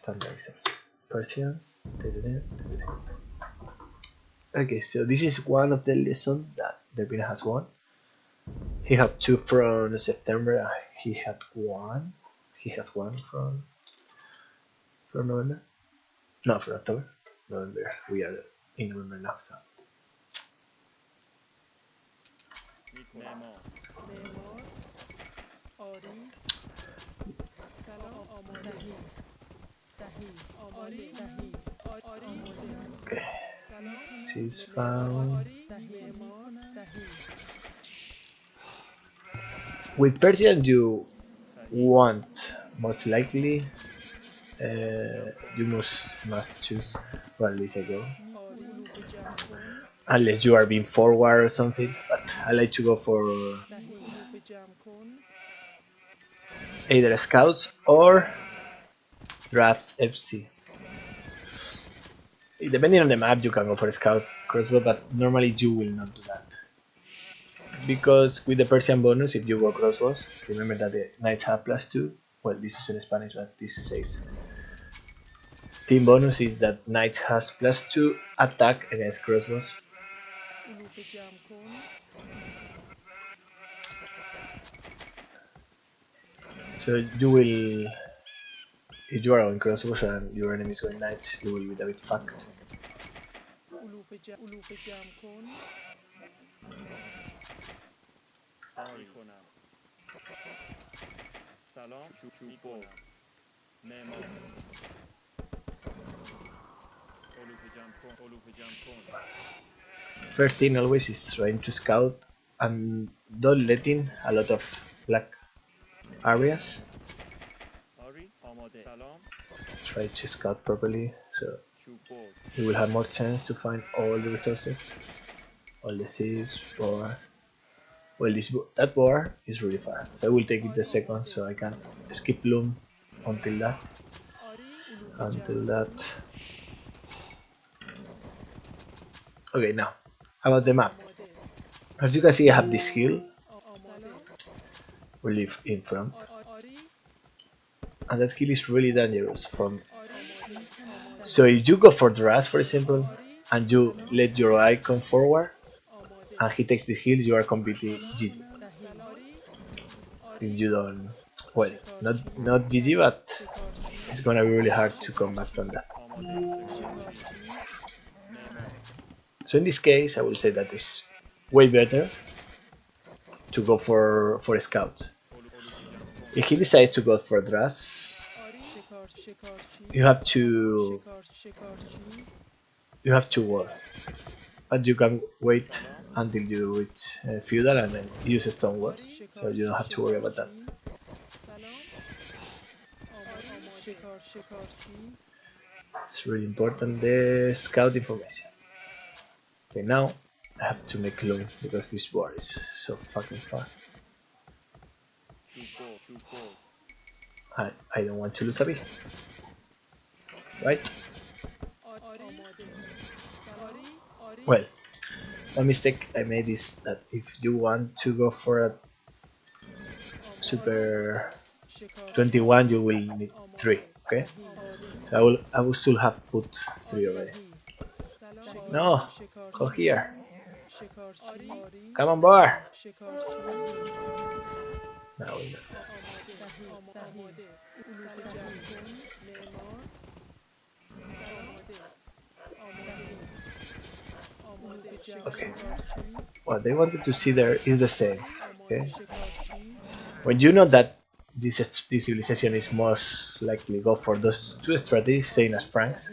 standardizers. Persians. Okay, so this is one of the lessons that Derpina has won. He had 2 from September. He had one. He has one from November. No, from October. November. We are in November now. So. Okay. She's found. With Persian, you want most likely you must choose, well, at least I go, unless you are being forward or something, but I like to go for either scouts or drafts FC. Depending on the map, you can go for scouts crossbow, but normally you will not do that. Because with the Persian bonus, if you go crossbows, remember that the knights have +2. Well, this is in Spanish, but this says team bonus is that knight has +2 attack against crossbows. So you will, if you are on crossbows and your enemy is going knight, you will be a bit fucked. First thing always is trying to scout and don't let in a lot of black areas. Try to scout properly so you will have more chance to find all the resources, all the seeds, or well, that bar is really far. So I will take it the second so I can skip loom until that. Okay, now about the map. As you can see, I have this hill we live in front, and that hill is really dangerous from. So if you go for Dras, for example, and you let your eye come forward and he takes the hill, you are completely GG. If you don't, well, not GG, but it's gonna be really hard to come back from that. So in this case, I will say that it's way better to go for scouts. If he decides to go for Dras, you have to war, but you can wait until you reach feudal and then use stone wall, so you don't have to worry about that. It's really important, the scout information. Okay, now I have to make loom because this war is so fucking far. I don't want to lose a bit. Right? Well, one mistake I made is that if you want to go for a super 21, you will need 3. Okay, so I will still have put 3 already. No, go here. Come on board. No, we're not. Okay. What they wanted to see there is the same. Okay. When you know that this civilization is most likely go for those 2 strategies, same as Frank's,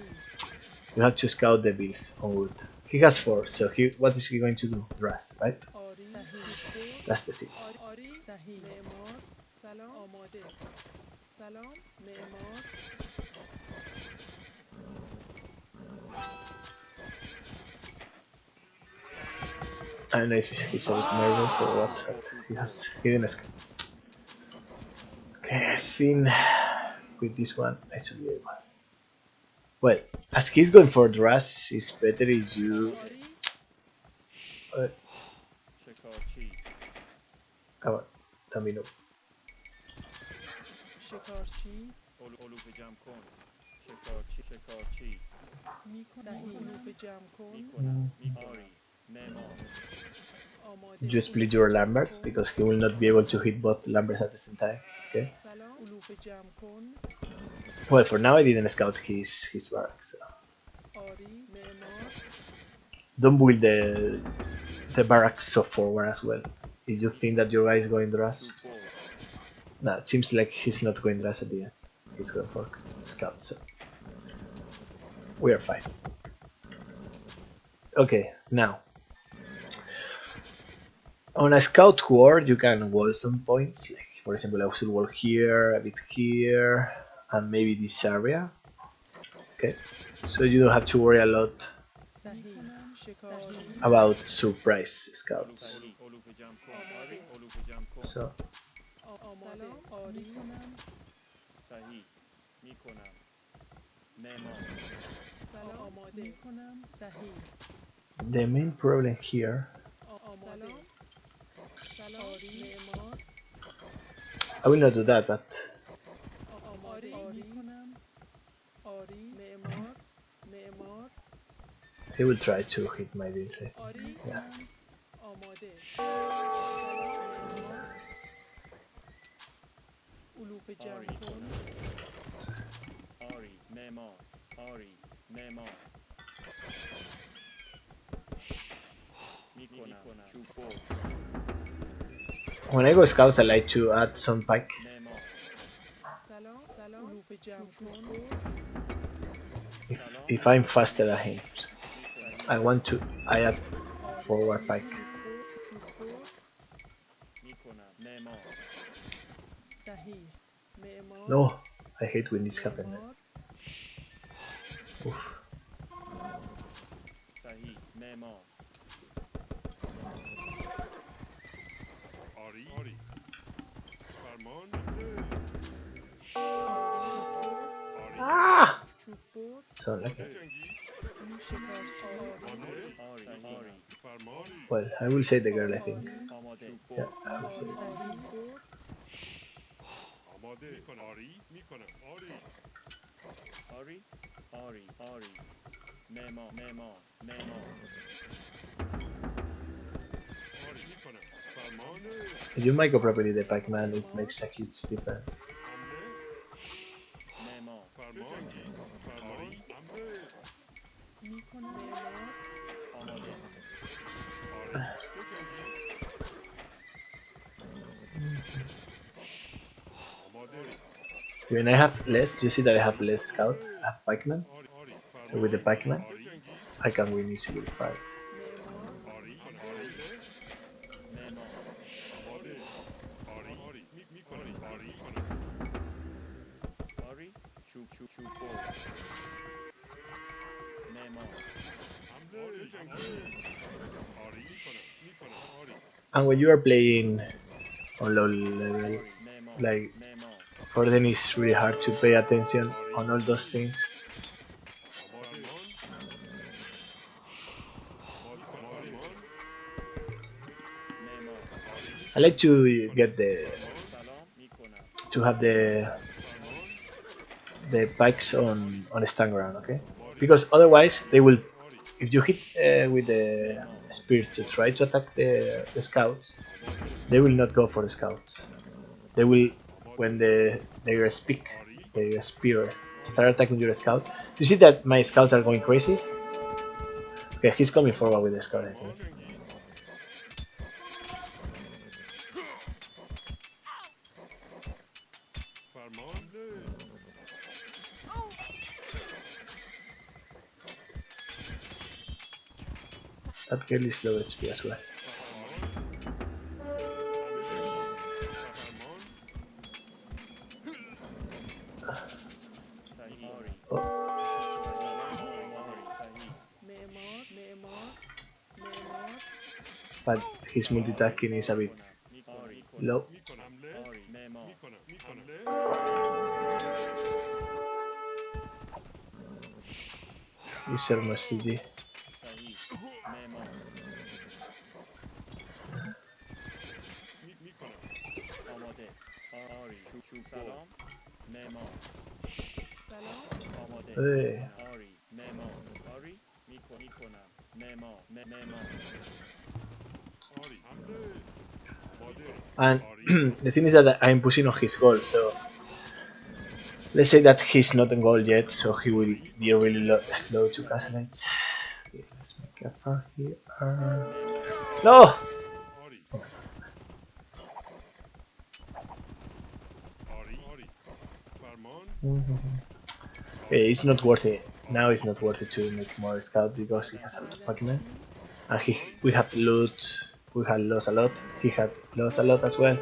you have to scout the bills on wood. He has 4, so what is he going to do? Dras, right? That's the thing. I don't know if he's a bit nervous or what, but he didn't escape. Okay, I think with this one I should be able. Well, as he's going for Dras, it's better if you. Come on, let me know. You split your Lambert because he will not be able to hit both Lamberts at the same time. Okay. Well, for now I didn't scout his barracks. So. Don't build the barracks so forward as well. If you think that your guy is going Dras. Nah, it seems like he's not going Dras at the end. He's going for scout, so we are fine. Okay, now on a scout war you can wall some points, like for example I should wall here, a bit here, and maybe this area. Okay, so you don't have to worry a lot about surprise scouts. So the main problem here, I will not do that, but he will try to hit my build, I think. Yeah. When I go scouts I like to add some pike. If I'm faster than him, I add forward pike. No, I hate when this happens. Oof. Ah! So lucky. Well, I will say the girl, I think. Yeah, I will say it. If you micro properly the Pac-Man, it makes a huge difference. When I have less, you see that I have less scout, I have pikeman. So with the pikeman, I can win easily the fight. And when you are playing on low level, like for them it's really hard to pay attention on all those things. I like to get to have the pikes on stand ground, okay? Because otherwise they will, if you hit with the spear to try to attack the scouts, they will not go for the scouts. They will, when their spear start attacking your scout. You see that my scouts are going crazy? Okay, he's coming forward with the scout, I think. That girl is low HP as well. But his multitasking is a bit low. User must be. Hey. And the thing is that I'm pushing on his goal, so let's say that he's not in goal yet, so he will be really slow to castlate. Okay, let's make a farm here. No! Okay, it's not worth it. Now it's not worth it to make more scout because he has a lot of Pokemon. And we have loot, we had lost a lot, he had lost a lot as well.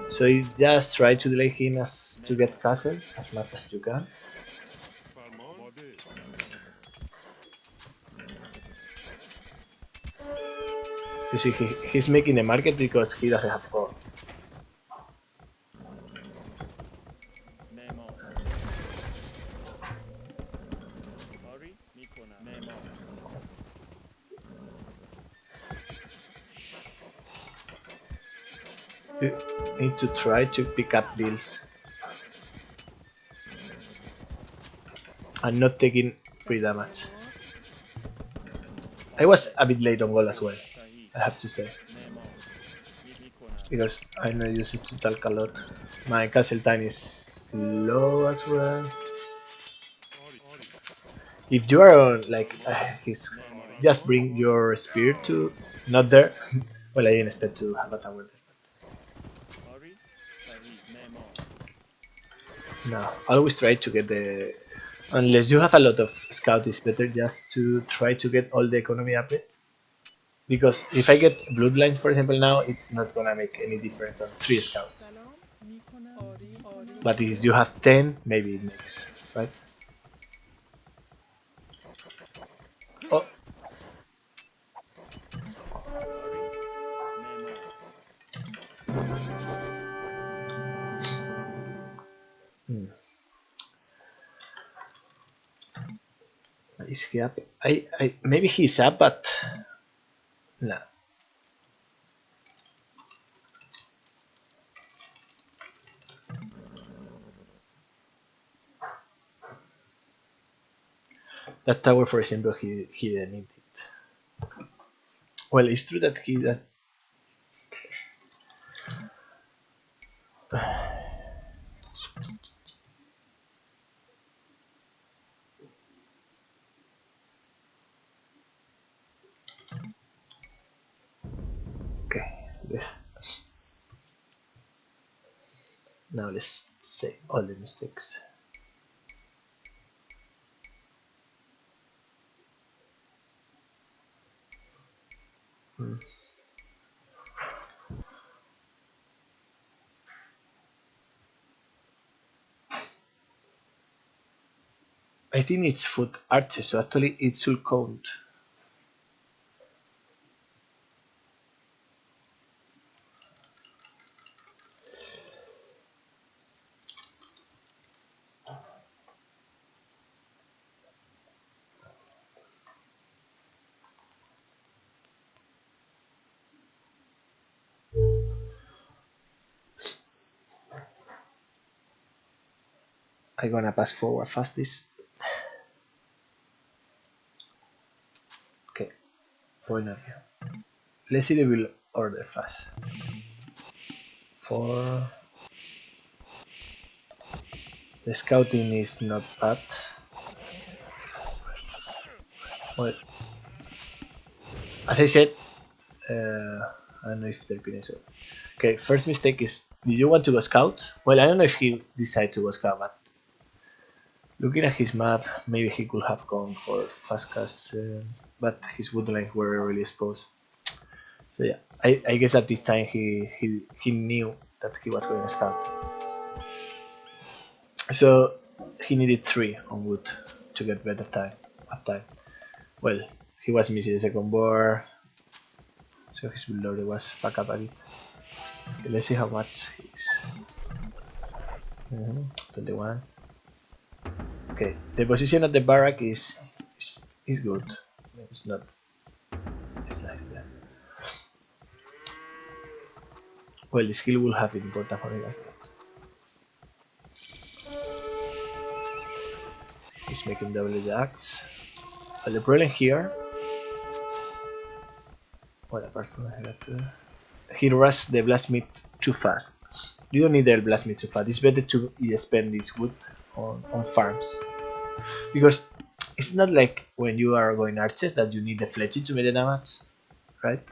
So you just try to delay him as to get castle as much as you can. You see, he's making the market because he doesn't have gold. You need to try to pick up deals and not taking free damage. I was a bit late on goal as well, I have to say, because I know I use it to talk a lot. My castle time is low as well. If you are on like his, just bring your spear to not there. Well, I didn't expect to have a tower there. No, always try to get the. Unless you have a lot of scout, it's better just to try to get all the economy upgrade. Because if I get bloodlines, for example, now it's not gonna make any difference on 3 scouts. But if you have 10, maybe it makes, right? Oh. Hmm. Is he up? Maybe he's up, but no. That tower, for example, he didn't need it. Well, it's true that he that. Okay, now let's say all the mistakes. Hmm. I think it's foot archer, so actually it should count. I'm gonna pass forward fast this. Okay, point of view. Let's see the build order fast. 4. The scouting is not bad. Well, as I said, I don't know if Derpina is it. Okay, first mistake is, did you want to go scout? Well, I don't know if he decided to go scout, but looking at his map, maybe he could have gone for fast cast, but his woodlines were really exposed. So yeah, I guess at this time he knew that he was going to scout. So he needed 3 on wood to get better time. Uptime. Well, he was missing the second board, so his build order was fucked up a bit. Okay, let's see how much he's. 21. Okay, the position of the barrack is good. It's not. It's like that. Well, the skill will have been important for him as well. He's making double the axe. But the problem here, well, apart from that, he rushed the blacksmith too fast. You don't need the blacksmith too fast. It's better to spend this wood on farms, because it's not like when you are going archers that you need the fletching to make the damage, right?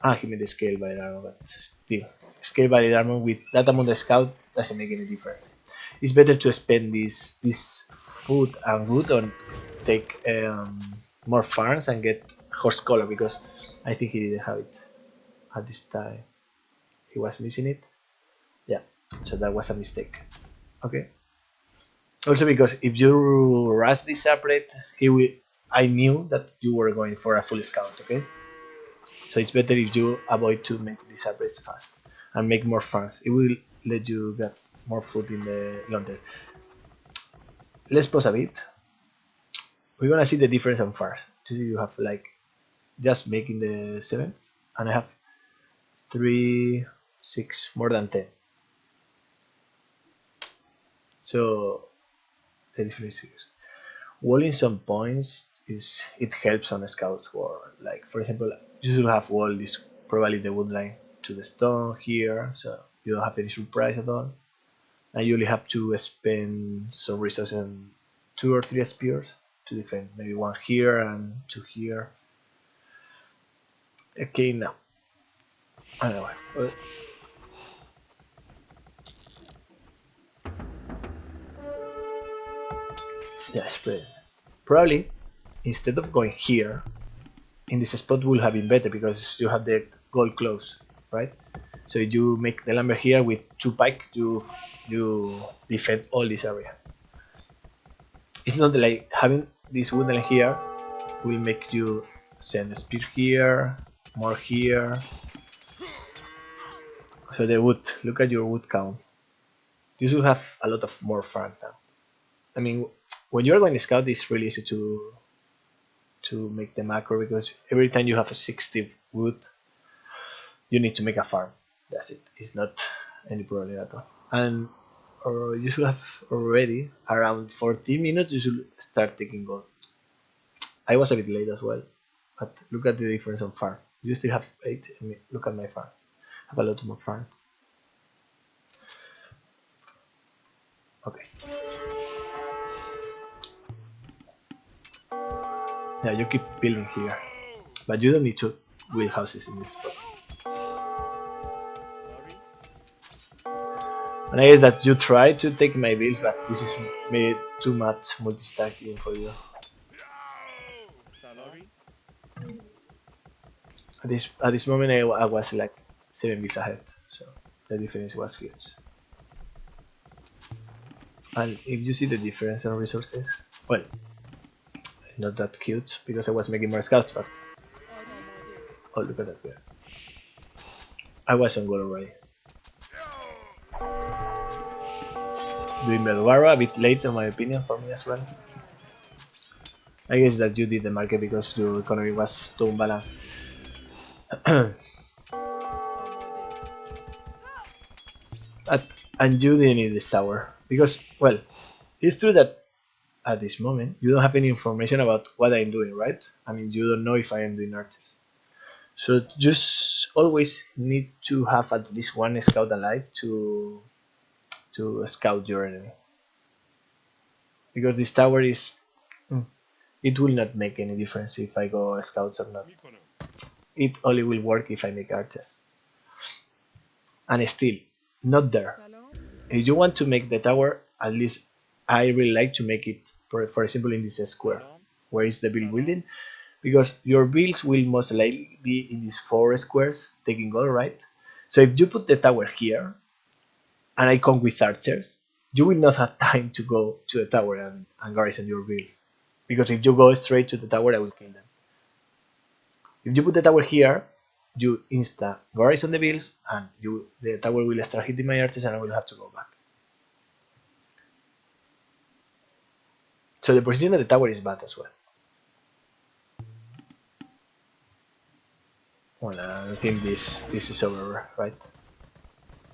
Ah, he made the scale by armor, but still, scale by armor with that amount of scout doesn't make any difference. It's better to spend this food and wood on take more farms and get horse color, because I think he didn't have it at this time. He was missing it. Yeah, so that was a mistake. Okay. Also, because if you rush this separate, he will. I knew that you were going for a full scout. Okay. So it's better if you avoid to make these upgrades fast and make more farms. It will let you get more food in the long term. Let's pause a bit. We're gonna see the difference on farms. You have like just making the 7th, and I have 3, 6, more than 10. So the difference is walling some points it helps on a scout war. Like for example, you should have wall this probably the wood line to the stone here, so you don't have any surprise at all. And you only have to spend some resources on 2 or 3 spears to defend. Maybe 1 here and 2 here. Okay, now. Anyway. Yeah, spread. Probably instead of going here, in this spot will have been better because you have the gold close, right? So if you make the lumber here with 2 pike, you defend all this area. It's not like having this wooden here will make you send a spear here, more here. So the wood, look at your wood count. You should have a lot of more farm now. I mean, when you're going to scout, it's really easy to make the macro, because every time you have a 60 wood, you need to make a farm. That's it. It's not any problem at all. And or you should have already around 14 minutes. You should start taking gold. I was a bit late as well, but look at the difference on farm. You still have 8. I mean, look at my farms. I have a lot more farms. Okay. Yeah, you keep building here, but you don't need to build houses in this spot. And I guess that you try to take my builds, but this is maybe too much multi-stacking for you. At this moment I was like 7 builds ahead, so the difference was huge. And if you see the difference on resources, well, not that cute because I was making more scouts, but oh, look at that guy. I was on goal already. Doing Melguaro a bit late in my opinion for me as well. I guess that you did the market because your economy was too unbalanced. And you didn't need this tower because, well, it's true that at this moment you don't have any information about what I'm doing, right? I mean, you don't know if I am doing artists. So just always need to have at least 1 scout alive to scout your enemy, because this tower is it will not make any difference if I go scouts or not. It only will work if I make archers. And still not there. If you want to make the tower, at least I really like to make it for example in this square where is the build building, because your builds will most likely be in these 4 squares taking gold, right? So if you put the tower here and I come with archers, you will not have time to go to the tower and garrison your builds, because if you go straight to the tower I will kill them. If you put the tower here, you insta garrison the builds and the tower will start hitting my archers and I will have to go back. So the position of the tower is bad as well. Well, I think this is over, right?